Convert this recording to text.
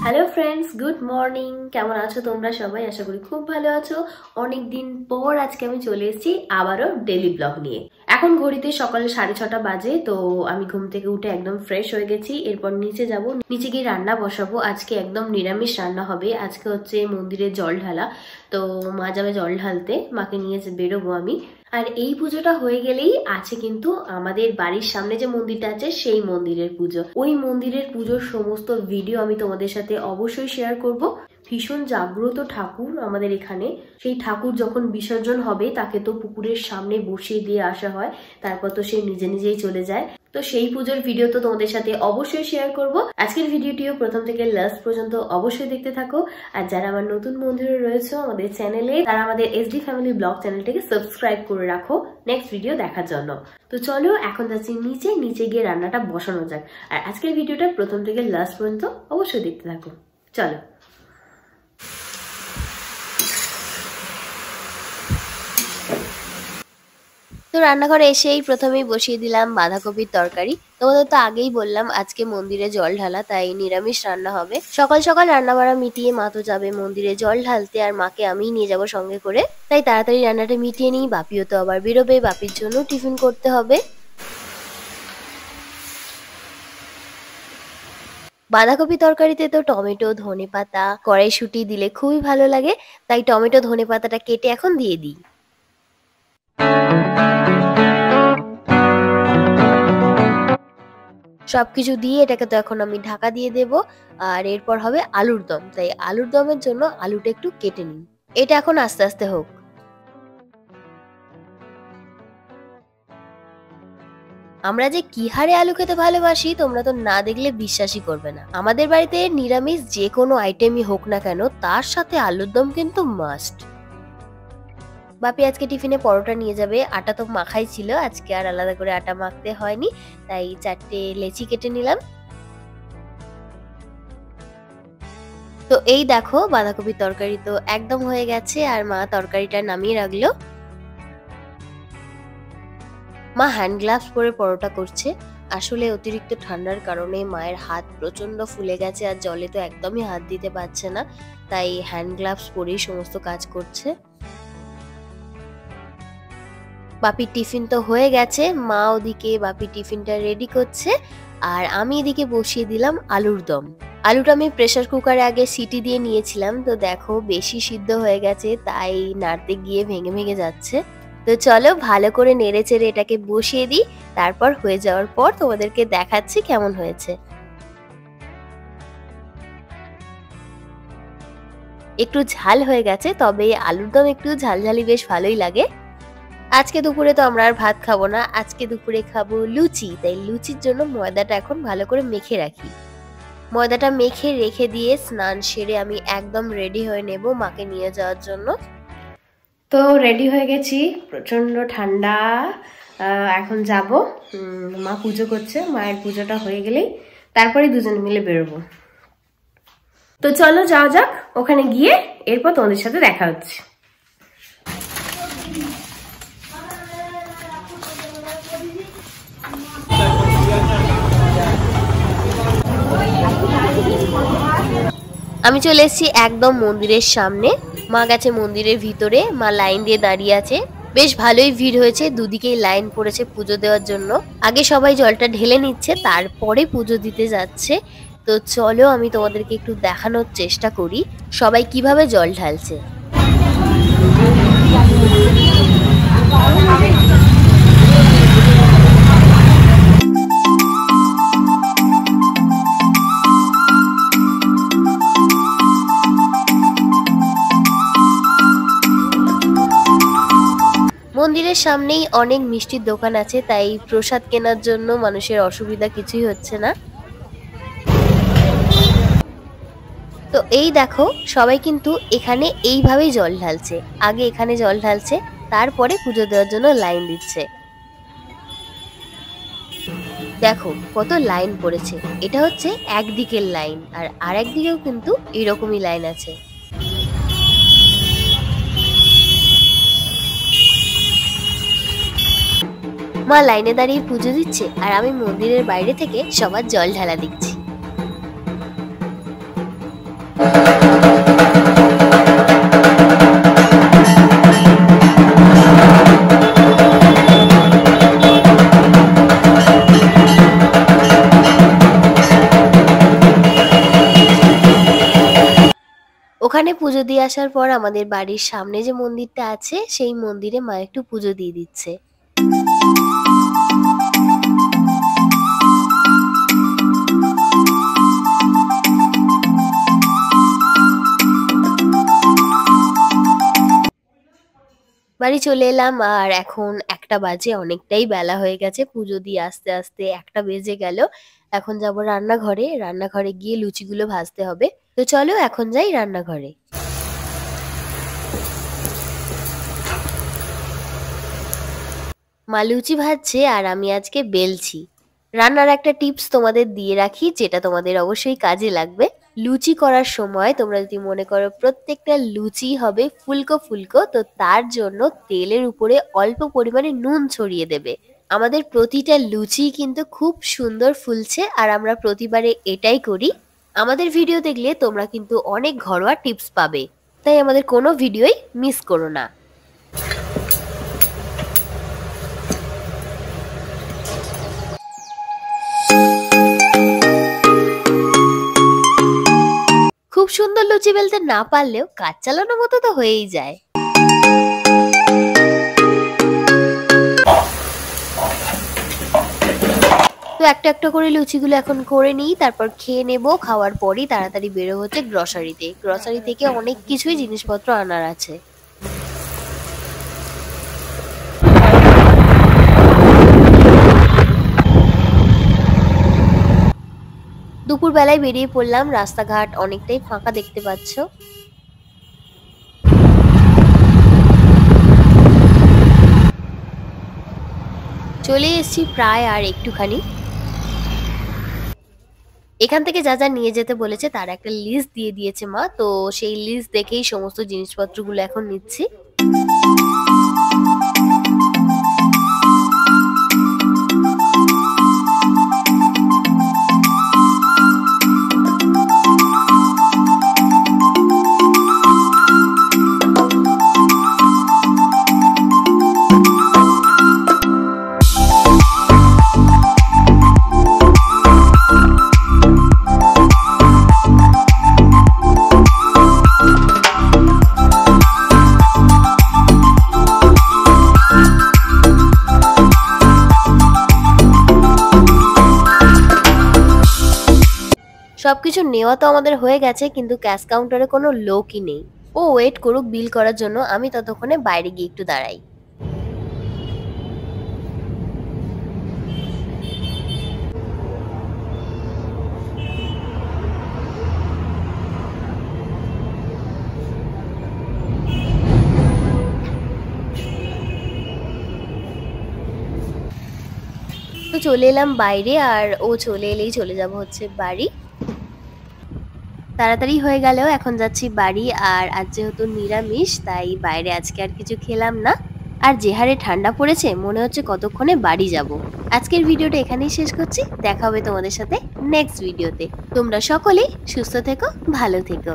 Hello friends, good morning. কেমন আছো তোমরা সবাই? আশা করি খুব ভালো আছো। অনেক দিন পর আজকে আমি চলে এসেছি আবারও ডেলি ব্লগ নিয়ে। এখন ঘড়িতে সকাল 6:30 বাজে। তো আমি ঘুম থেকে উঠে একদম ফ্রেশ হয়ে গেছি। এরপর নিচে যাব, নিচে গিয়ে রান্না বসাবো। আজকে একদম নিরামিষ রান্না হবে। আজকে হচ্ছে মন্দিরে জল ঢালা। তো মা যাবে জল ঢালতে, মাকে নিয়ে বেরোবো আমি। আর এই পুজোটা হয়ে গেলেই আছে কিন্তু আমাদের বাড়ির সামনে যে মন্দিরটা আছে সেই মন্দিরের পুজো। ওই মন্দিরের পুজোর সমস্ত ভিডিও আমি তোমাদের সাথে অবশ্যই শেয়ার করব। ভীষণ জাগ্রত ঠাকুর আমাদের এখানে। সেই ঠাকুর যখন বিসর্জন হবে তাকে তো পুকুরের সামনে বসিয়ে দিয়ে আসা হয়, তারপর তো সে নিজে নিজেই চলে যায়। তো সেই পুজোর ভিডিও তো তোমাদের সাথে অবশ্যই শেয়ার করব। আজকের ভিডিওটিও প্রথম থেকে লাস্ট পর্যন্ত অবশ্যই দেখতে থাকো। আর যারা আমার নতুন বন্ধুরা রয়েছে আমাদের চ্যানেলে, তারা আমাদের এসডি ফ্যামিলি ব্লগ চ্যানেলটিকে সাবস্ক্রাইব করে রাখো নেক্সট ভিডিও দেখার জন্য। তো চলো এখন যাচ্ছি নিচে গিয়ে রান্নাটা বসানো যাক। আর আজকের ভিডিওটা প্রথম থেকে লাস্ট পর্যন্ত অবশ্যই দেখতে থাকো। চলো। তো রান্নাঘরে এসেই প্রথমেই বসিয়ে দিলাম বাঁধাকপির তরকারি। তোমাদের তো আগেই বললাম আজকে মন্দিরে জল ঢালা, তাই নিরামিষ রান্না হবে। সকাল সকাল রান্না বাড়া মিটিয়ে মা তো যাবে মন্দিরে জল ঢালতে, আর মাকে আমিই নিয়ে যাব সঙ্গে করে। তাই তাড়াতাড়ি রান্নাটা মিটিয়ে নিই। বাপিও তো আবার বেরোবে, বাপির জন্য টিফিন করতে হবে। বাঁধাকপি তরকারিতে তো টমেটো, ধনেপাতা, কড়াইশুঁটি দিলে খুবই ভালো লাগে। তাই টমেটো ধনেপাতাটা কেটে এখন দিয়ে দিই। সবকিছু দিয়ে এটাকে তো এখন আমি ঢাকা দিয়ে দেব। আর এরপর হবে আলুর দম। তাই আলুর দমের জন্য আলুটা একটু কেটে নিই। এটা এখন আস্তে আস্তে হোক। আমরা যে কি হারে আলু খেতে ভালোবাসি তোমরা তো না দেখলে বিশ্বাসই করবে না। আমাদের বাড়িতে নিরামিষ যে কোনো আইটেমই হোক না কেন, তার সাথে আলুর দম কিন্তু মাস্ট। বাপি আজকে টিফিনে পরোটা নিয়ে যাবে। আটা তো মাখাই ছিল, আজকে আর আলাদা করে আটা মাখতে হয়নি। তাই 4টে লেচি কেটে নিলাম। তো এই দেখো বাঁধাকপির তরকারি তো একদম হয়ে গেছে, আর মা তরকারিটা নামিয়ে রাখলো। মা হ্যান্ড গ্লাভস পরে পরোটা করছে। আসলে অতিরিক্ত ঠান্ডার কারণে মায়ের হাত প্রচন্ড ফুলে গেছে, আর জলে তো একদমই হাত দিতে পারছে না। তাই হ্যান্ড গ্লাভস পরেই সমস্ত কাজ করছে। বাপির টিফিন তো হয়ে গেছে। মা ওদিকে বাপির টিফিনটা রেডি করছে, আর আমি এদিকে বসিয়ে দিলাম আলুর দম। আলুটা আমি প্রেসার কুকারে আগে সিটি দিয়ে নিয়েছিলাম। তো দেখো বেশি সিদ্ধ হয়ে গেছে, তাই নাড়তে গিয়ে ভেঙে ভেঙে যাচ্ছে। তো চলো ভালো করে নেড়ে চেড়ে এটাকে বসিয়ে দিই। তারপর হয়ে যাওয়ার পর তোমাদেরকে দেখাচ্ছি কেমন হয়েছে। একটু ঝাল হয়ে গেছে, তবে আলুর দম একটু ঝালঝালি বেশ ভালোই লাগে। আজকে দুপুরে তো আমরা আর ভাত খাবো না, আজকে দুপুরে খাবো লুচি। তাই লুচির জন্য ময়দাটা এখন ভালো করে মেখে রাখি। ময়দাটা মেখে রেখে দিয়ে স্নান সেরে আমি একদম রেডি হয়ে নেব মাকে নিয়ে যাওয়ার জন্য। তো রেডি হয়ে গেছি, প্রচন্ড ঠান্ডা। এখন যাব, মা পুজো করছে। মায়ের পুজোটা হয়ে গেলেই তারপরে দুজনে মিলে বেরোবো। তো চলো যাওয়া যাক ওখানে গিয়ে, এরপর তোমাদের সাথে দেখা হচ্ছে। আমি চলে এসেছি একদম মন্দিরের সামনে। মা গেছে মন্দিরের ভিতরে, মা লাইন দিয়ে দাঁড়িয়ে আছে। বেশ ভালোই ভিড় হয়েছে, দুদিকেই লাইন পড়েছে পুজো দেওয়ার জন্য। আগে সবাই জলটা ঢেলে নিচ্ছে, তারপরে পুজো দিতে যাচ্ছে। তো চলো আমি তোমাদেরকে একটু দেখানোর চেষ্টা করি সবাই কিভাবে জল ঢালছে। মন্দিরের সামনেই অনেক মিষ্টির দোকান আছে, তাই প্রসাদ কেনার জন্য মানুষের অসুবিধা কিছুই হচ্ছে না। তো এই দেখো সবাই কিন্তু এখানে এইভাবেই জল ঢালছে। আগে এখানে জল ঢালছে, তারপরে পুজো দেওয়ার জন্য লাইন দিচ্ছে। দেখো কত লাইন পড়েছে। এটা হচ্ছে একদিকের লাইন, আর আরেক দিকেও কিন্তু এরকমই লাইন আছে। মা লাইনে দাঁড়িয়ে পুজো দিচ্ছে, আর আমি মন্দিরের বাইরে থেকে সবার জল ঢালা দিচ্ছি। ওখানে পুজো দিয়ে আসার পর আমাদের বাড়ির সামনে যে মন্দিরটা আছে সেই মন্দিরে মা একটু পুজো দিয়ে দিচ্ছে। বাড়ি চলে এলাম আর এখন 1টা বাজে, অনেকটাই বেলা হয়ে গেছে। পুজো দিয়ে আস্তে আস্তে 1টা বেজে গেল। এখন যাব রান্নাঘরে, রান্নাঘরে গিয়ে লুচিগুলো ভাজতে হবে। তো চলো এখন যাই রান্নাঘরে। মা লুচি ভাজছে আর আমি আজকে বেলছি। রান্নার একটা টিপস তোমাদের দিয়ে রাখি, যেটা তোমাদের অবশ্যই কাজে লাগবে। লুচি করার সময় তোমরা যদি মনে করো প্রত্যেকটা লুচি হবে ফুলকো ফুলকো, তো তার জন্য তেলের উপরে অল্প পরিমাণে নুন ছড়িয়ে দেবে। আমাদের প্রতিটা লুচি কিন্তু খুব সুন্দর ফুলছে আর আমরা প্রতিবারে এটাই করি। আমাদের ভিডিও দেখলে তোমরা কিন্তু অনেক ঘরোয়া টিপস পাবে, তাই আমাদের কোনো ভিডিওই মিস করো না। খুব সুন্দর লুচি বেলতে না পারলেও কাজ চালানোর মতো তো হয়েই যায়। তো একটা একটা করে লুচিগুলো এখন করে নিই, তারপর খেয়ে নেব। খাওয়ার পরই তাড়াতাড়ি বেরো হচ্ছে গ্রসারিতে। গ্রসারি থেকে অনেক কিছুই জিনিসপত্র আনার আছে। দুপুর বেলায় বেরিয়ে পড়লাম, রাস্তাঘাট অনেকটাই ফাঁকা দেখতে পাচ্ছ। চলে এসেছি প্রায় আর একটুখানি। এখান থেকে যা যা নিয়ে যেতে বলেছে তার একটা লিস্ট দিয়ে দিয়েছে মা, তো সেই লিস্ট দেখেই সমস্ত জিনিসপত্রগুলো এখন নিচ্ছি। সবকিছু নেওয়া তো আমাদের হয়ে গেছে, কিন্তু ক্যাশ কাউন্টারে কোনো লোকই নেই। ও ওয়েট করুক বিল করার জন্য, আমি ততক্ষণে বাইরে গিয়ে একটু দাঁড়াই। তো চলে এলাম বাইরে আর ও চলে এলেই চলে যাব হচ্ছে বাড়ি। তাড়াতাড়ি হয়ে গেলেও এখন যাচ্ছি বাড়ি। আর আজ যেহেতু নিরামিষ তাই বাইরে আজকে আর কিছু খেলাম না। আর যে হারে ঠান্ডা পড়েছে মনে হচ্ছে কতক্ষণে বাড়ি যাব। আজকের ভিডিওটা এখানেই শেষ করছি, দেখা হবে তোমাদের সাথে নেক্সট ভিডিওতে। তোমরা সকলেই সুস্থ থেকো, ভালো থেকো।